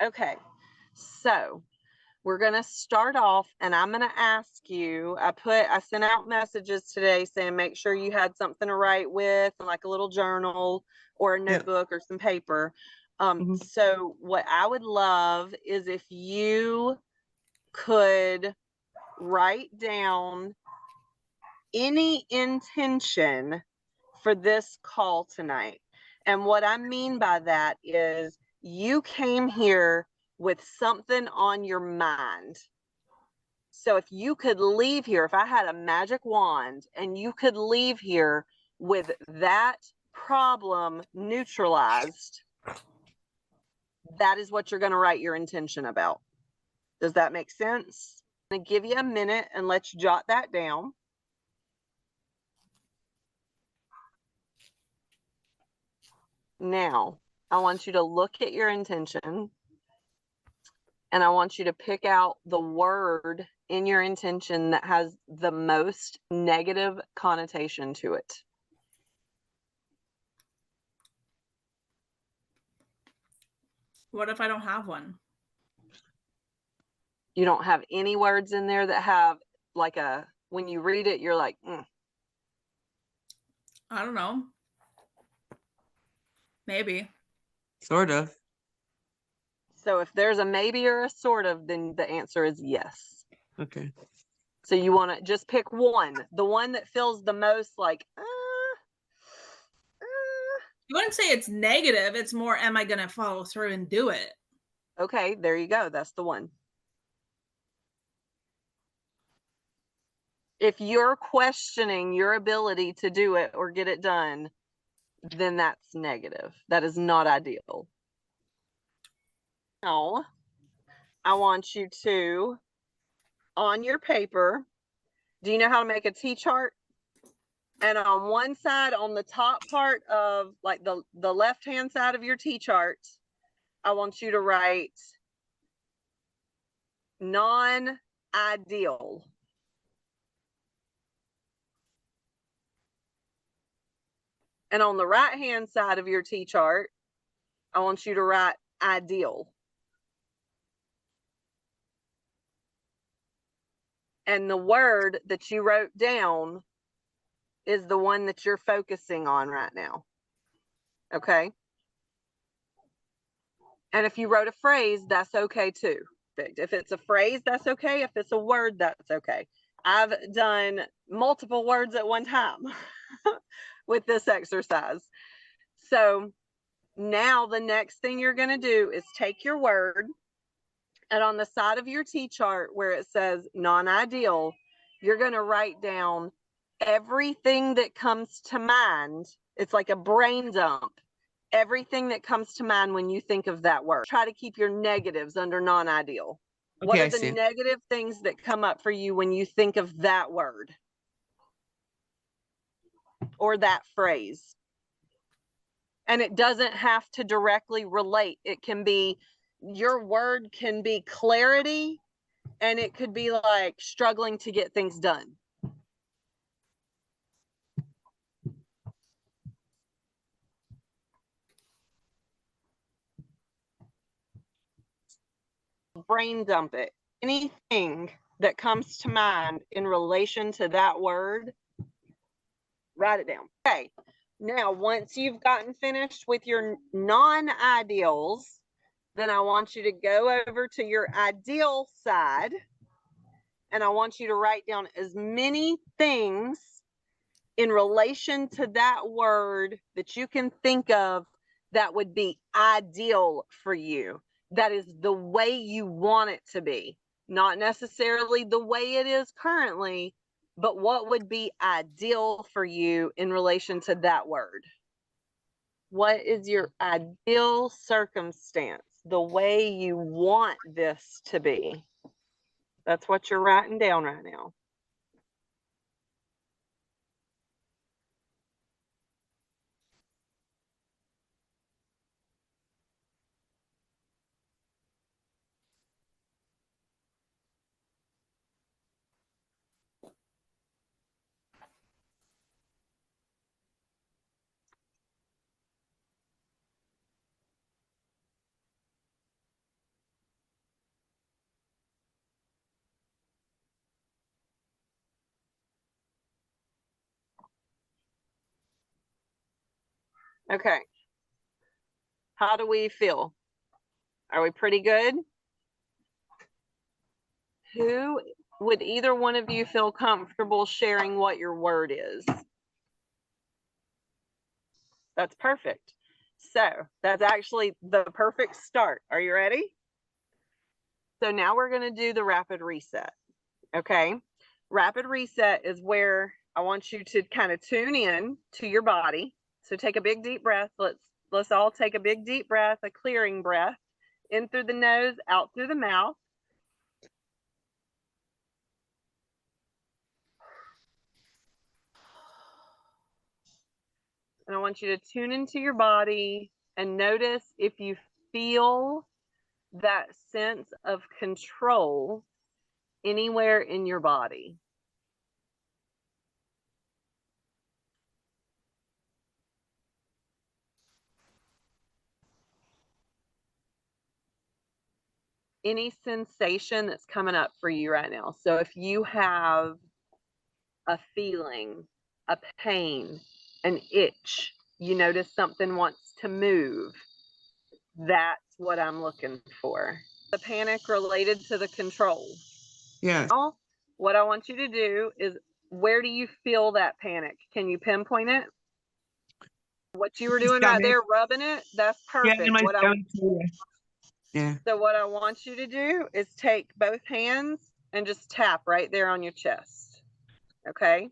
Okay, so we're going to start off, and I'm going to ask you, I sent out messages today saying make sure you had something to write with, like a little journal or a notebook or some paper. So what I would love is if you could write down any intention for this call tonight. And what I mean by that is you came here with something on your mind. So if you could leave here, if I had a magic wand and you could leave here with that problem neutralized, that is what you're going to write your intention about. Does that make sense? I'm going to give you a minute and let you jot that down. Now, I want you to look at your intention, and I want you to pick out the word in your intention that has the most negative connotation to it. What if I don't have one? You don't have any words in there that have like when you read it, you're like, I don't know. Maybe. Sort of. So if there's a maybe or a sort of, then the answer is yes. Okay. So you want to just pick one, the one that feels the most like, You wouldn't say it's negative. It's more, am I going to follow through and do it? Okay, there you go. That's the one. If you're questioning your ability to do it or get it done, then that's negative. That is not ideal. Now, I want you to, on your paper, do you know how to make a T-chart? And on one side, on the top part of like the left-hand side of your T-chart, I want you to write non-ideal. And on the right-hand side of your T-chart, I want you to write ideal. And the word that you wrote down is the one that you're focusing on right now. Okay? And if you wrote a phrase, that's okay too. If it's a phrase, that's okay. If it's a word, that's okay. I've done multiple words at one time with this exercise. So now the next thing you're going to do is take your word, and on the side of your T-chart where it says non-ideal, you're going to write down everything that comes to mind. It's like a brain dump. Everything that comes to mind when you think of that word. Try to keep your negatives under non-ideal. Okay, what are the negative things that come up for you when you think of that word or that phrase? And it doesn't have to directly relate. It can be, your word can be clarity, and it could be like struggling to get things done. Brain dump it. Anything that comes to mind in relation to that word, write it down. Okay. Now, once you've gotten finished with your non-ideals, then I want you to go over to your ideal side, and I want you to write down as many things in relation to that word that you can think of that would be ideal for you. That is the way you want it to be, not necessarily the way it is currently, but what would be ideal for you in relation to that word. What is your ideal circumstance, the way you want this to be? That's what you're writing down right now. Okay. How do we feel? Are we pretty good? Who would either one of you feel comfortable sharing what your word is? That's perfect. So that's actually the perfect start. Are you ready? So now we're going to do the rapid reset. Okay. Rapid reset is where I want you to kind of tune in to your body. So take a big deep breath. Let's all take a big deep breath, a clearing breath, in through the nose, out through the mouth. And I want you to tune into your body and notice if you feel that sense of control anywhere in your body. Any sensation that's coming up for you right now. So if you have a feeling, a pain, an itch, you notice something wants to move, that's what I'm looking for. The panic related to the control. Yeah. What I want you to do is, where do you feel that panic? Can you pinpoint it? What you were doing right there, rubbing it, that's perfect. Yeah, in my stomach. Yeah. So what I want you to do is take both hands and just tap right there on your chest. Okay.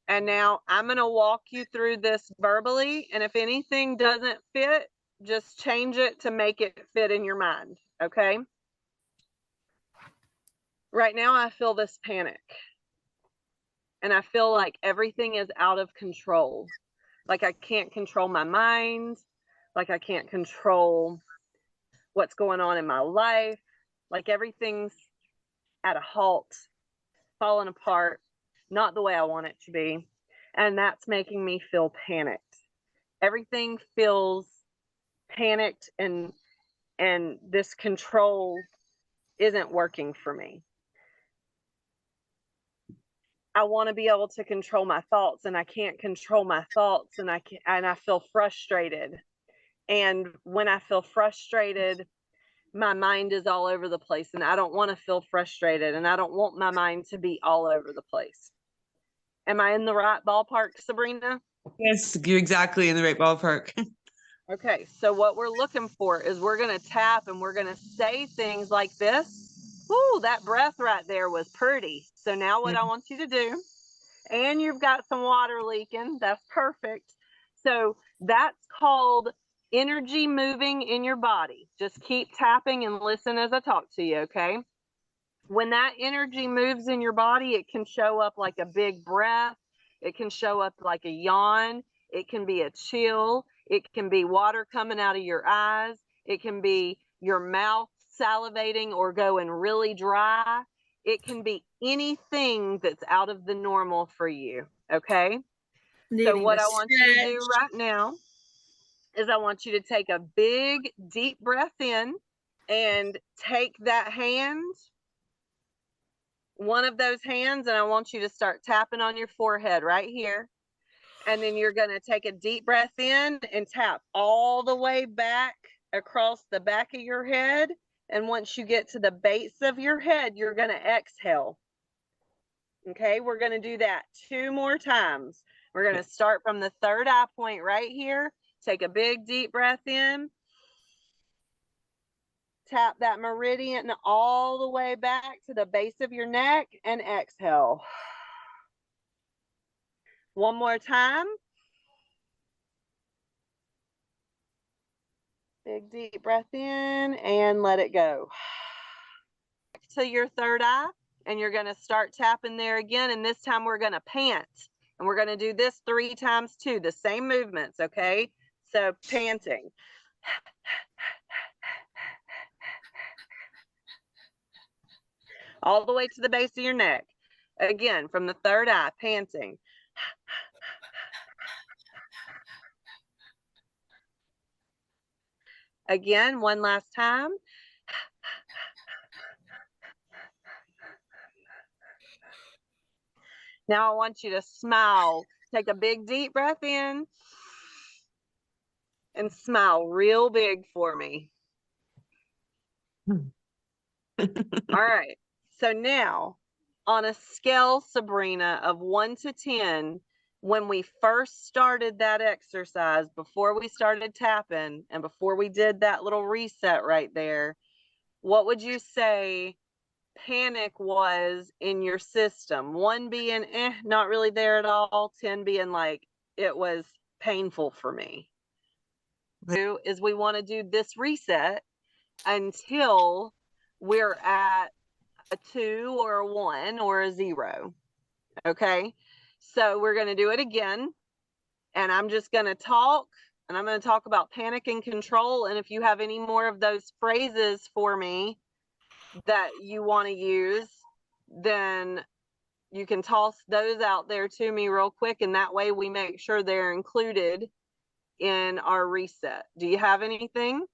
And now I'm going to walk you through this verbally. And if anything doesn't fit, just change it to make it fit in your mind. Okay. Right now, I feel this panic. And I feel like everything is out of control. Like I can't control my mind. Like I can't control what's going on in my life. Like everything's at a halt, falling apart, not the way I want it to be. And that's making me feel panicked. Everything feels panicked, and this control isn't working for me. I want to be able to control my thoughts, and I can't control my thoughts, and I feel frustrated. And when I feel frustrated, my mind is all over the place, and I don't want to feel frustrated, and I don't want my mind to be all over the place. Am I in the right ballpark, Sabrina? Yes, you're exactly in the right ballpark. Okay, so what we're looking for is we're going to tap and we're going to say things like this. Ooh, that breath right there was pretty. So now what I want you to do, and you've got some water leaking, that's perfect. So that's called energy moving in your body. Just keep tapping and listen as I talk to you, okay? When that energy moves in your body, it can show up like a big breath. It can show up like a yawn. It can be a chill. It can be water coming out of your eyes. It can be your mouth salivating or going really dry. It can be anything that's out of the normal for you. Okay. So what I want you to do right now is I want you to take a big, deep breath in and take that hand, one of those hands, and I want you to start tapping on your forehead right here. And then you're going to take a deep breath in and tap all the way back across the back of your head. And once you get to the base of your head, you're going to exhale. Okay, we're going to do that 2 more times. We're going to start from the third eye point right here. Take a big deep breath in. Tap that meridian all the way back to the base of your neck and exhale. One more time. Big deep breath in and let it go. To your third eye, and you're going to start tapping there again. And this time we're going to pant. And we're going to do this 3 times too, the same movements, okay? So panting. All the way to the base of your neck. Again, from the third eye, panting. Again, one last time. Now I want you to smile. Take a big deep breath in And smile real big for me. All right. So now, on a scale, Sabrina, of 1 to 10, when we first started that exercise, before we started tapping and before we did that little reset right there, what would you say panic was in your system? 1 being not really there at all, 10 being like it was painful for me. Is we want to do this reset until we're at a 2 or a 1 or a 0. Okay, so we're going to do it again, and I'm just going to talk, and I'm going to talk about panic and control. And if you have any more of those phrases for me that you want to use, then you can toss those out there to me real quick, and that way we make sure they're included in our reset. Do you have anything?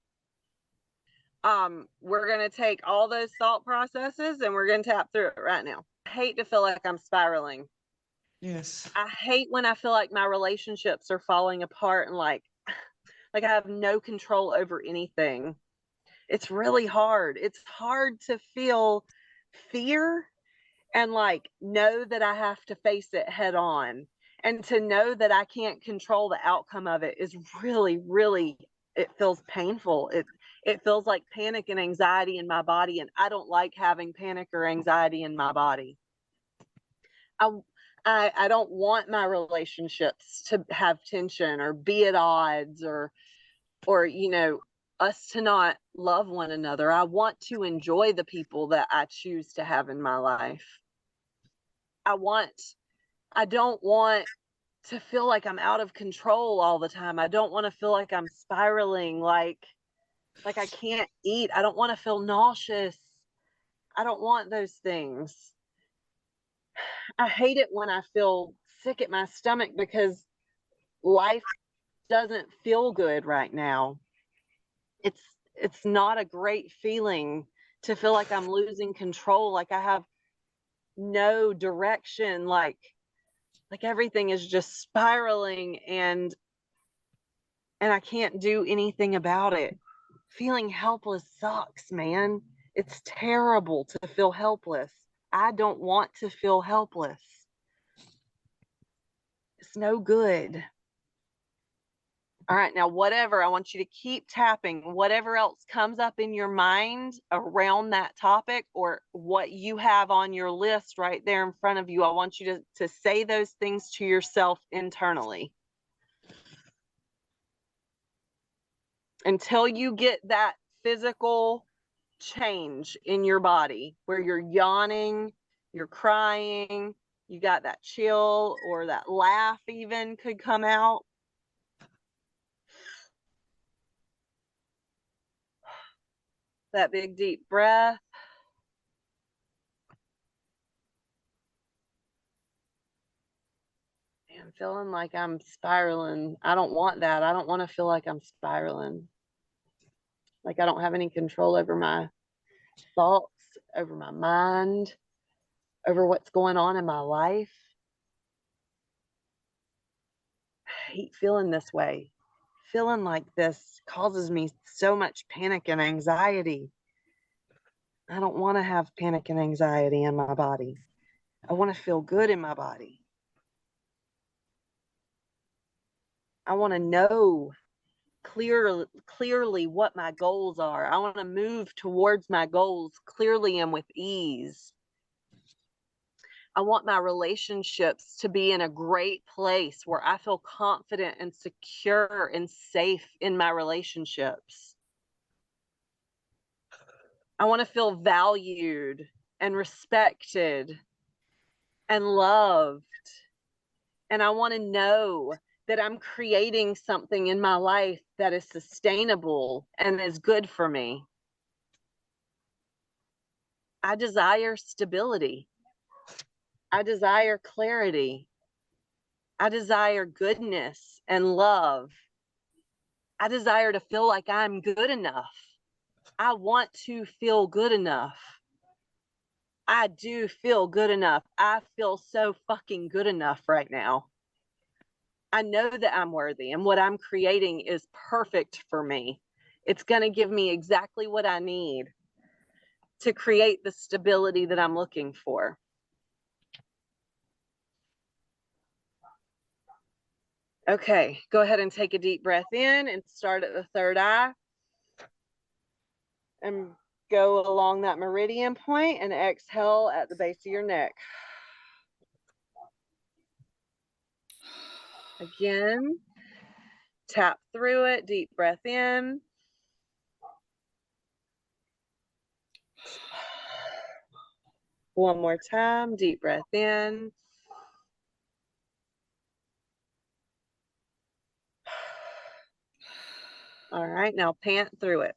We're going to take all those thought processes and we're going to tap through it right now. I hate to feel like I'm spiraling. Yes. I hate when I feel like my relationships are falling apart and like I have no control over anything. It's really hard. It's hard to feel fear and like know that I have to face it head on, and to know that I can't control the outcome of it is really, really, it feels painful. It feels like panic and anxiety in my body, and I don't like having panic or anxiety in my body. I don't want my relationships to have tension or be at odds, or you know, us to not love one another. I want to enjoy the people that I choose to have in my life. I don't want to feel like I'm out of control all the time. I don't want to feel like I'm spiraling, like I can't eat. I don't want to feel nauseous. I don't want those things. I hate it when I feel sick at my stomach because life doesn't feel good right now. It's not a great feeling to feel like I'm losing control, like I have no direction, like everything is just spiraling and I can't do anything about it. Feeling helpless sucks, man. It's terrible to feel helpless. I don't want to feel helpless. It's no good. All right, now whatever, I want you to keep tapping. Whatever else comes up in your mind around that topic, or what you have on your list right there in front of you, I want you to say those things to yourself internally until you get that physical change in your body where you're yawning, you're crying, you got that chill, or that laugh even could come out. That big deep breath. I'm feeling like I'm spiraling. I don't want that. I don't want to feel like I'm spiraling. Like I don't have any control over my thoughts, over my mind, over what's going on in my life. I hate feeling this way. Feeling like this causes me so much panic and anxiety. I don't want to have panic and anxiety in my body. I want to feel good in my body. I want to know clearly what my goals are. I want to move towards my goals clearly and with ease. I want my relationships to be in a great place where I feel confident and secure and safe in my relationships. I want to feel valued and respected and loved. And I want to know that I'm creating something in my life that is sustainable and is good for me. I desire stability. I desire clarity. I desire goodness and love. I desire to feel like I'm good enough. I want to feel good enough. I do feel good enough. I feel so fucking good enough right now. I know that I'm worthy and what I'm creating is perfect for me. It's going to give me exactly what I need to create the stability that I'm looking for. Okay, go ahead and take a deep breath in and start at the third eye. And go along that meridian point and exhale at the base of your neck. Again, tap through it, deep breath in. One more time, deep breath in. All right, now pant through it.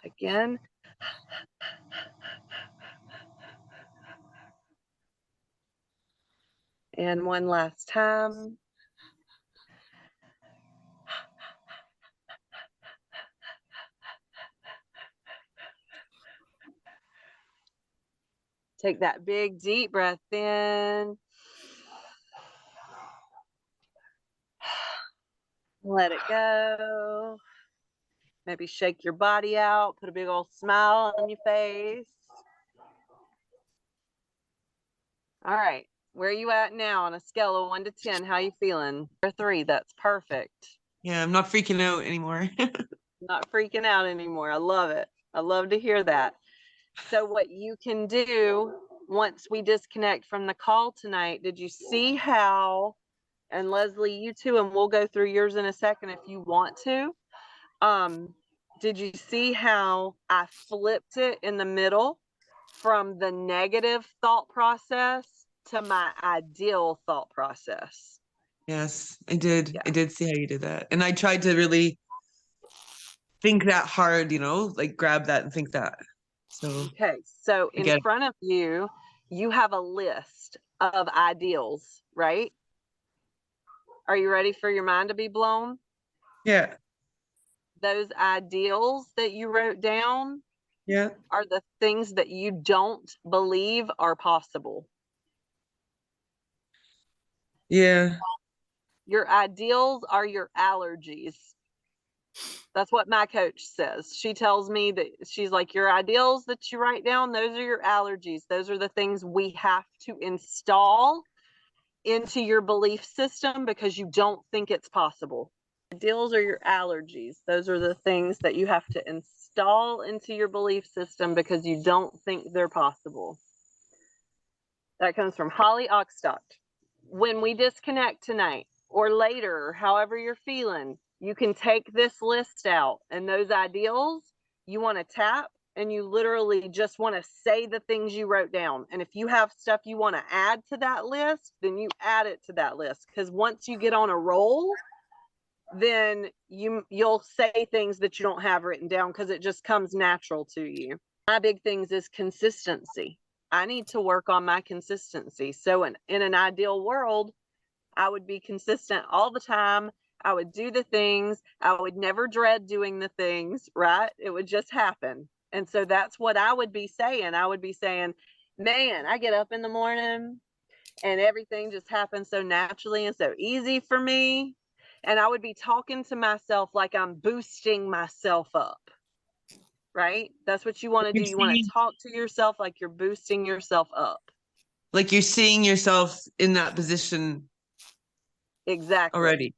Again. And one last time. Take that big deep breath in. Let it go. Maybe shake your body out, put a big old smile on your face. All right, where are you at now on a scale of 1 to 10? How you feeling? Or 3, that's perfect. Yeah, I'm not freaking out anymore. Not freaking out anymore. I love it. I love to hear that. So what you can do once we disconnect from the call tonight, did you see how, and Leslie, you too, and we'll go through yours in a second if you want to. Did you see how I flipped it in the middle from the negative thought process to my ideal thought process? Yes, I did. Yeah. I did see how you did that. And I tried to really think that hard, you know, like grab that and think that. So okay, so in front of you, you have a list of ideals, right? Are you ready for your mind to be blown? Yeah. Those ideals that you wrote down are the things that you don't believe are possible. Yeah. Your ideals are your allergies. That's what my coach says. She tells me that she's like, your ideals that you write down, those are your allergies. Those are the things we have to install into your belief system because you don't think it's possible. Ideals are your allergies. Those are the things that you have to install into your belief system because you don't think they're possible. That comes from Holly Oxtock. When we disconnect tonight or later, however you're feeling, you can take this list out and those ideals you want to tap and you literally just want to say the things you wrote down. And if you have stuff you want to add to that list, then you add it to that list. Because once you get on a roll, then you'll say things that you don't have written down because it just comes natural to you. My big things is consistency. I need to work on my consistency. So in an ideal world, I would be consistent all the time. I would do the things. I would never dread doing the things, right? It would just happen. And so that's what I would be saying. I would be saying, man, I get up in the morning and everything just happens so naturally and so easy for me. And I would be talking to myself like I'm boosting myself up, right? That's what you want to do. You want to talk to yourself like you're boosting yourself up. Like you're seeing yourself in that position. Exactly. Already.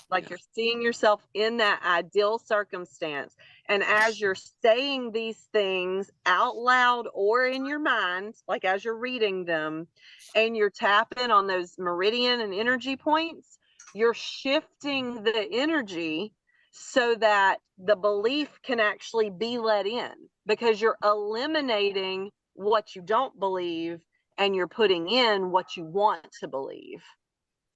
Like you're seeing yourself in that ideal circumstance. And as you're saying these things out loud or in your mind, like as you're reading them and you're tapping on those meridian and energy points, you're shifting the energy so that the belief can actually be let in because you're eliminating what you don't believe and you're putting in what you want to believe.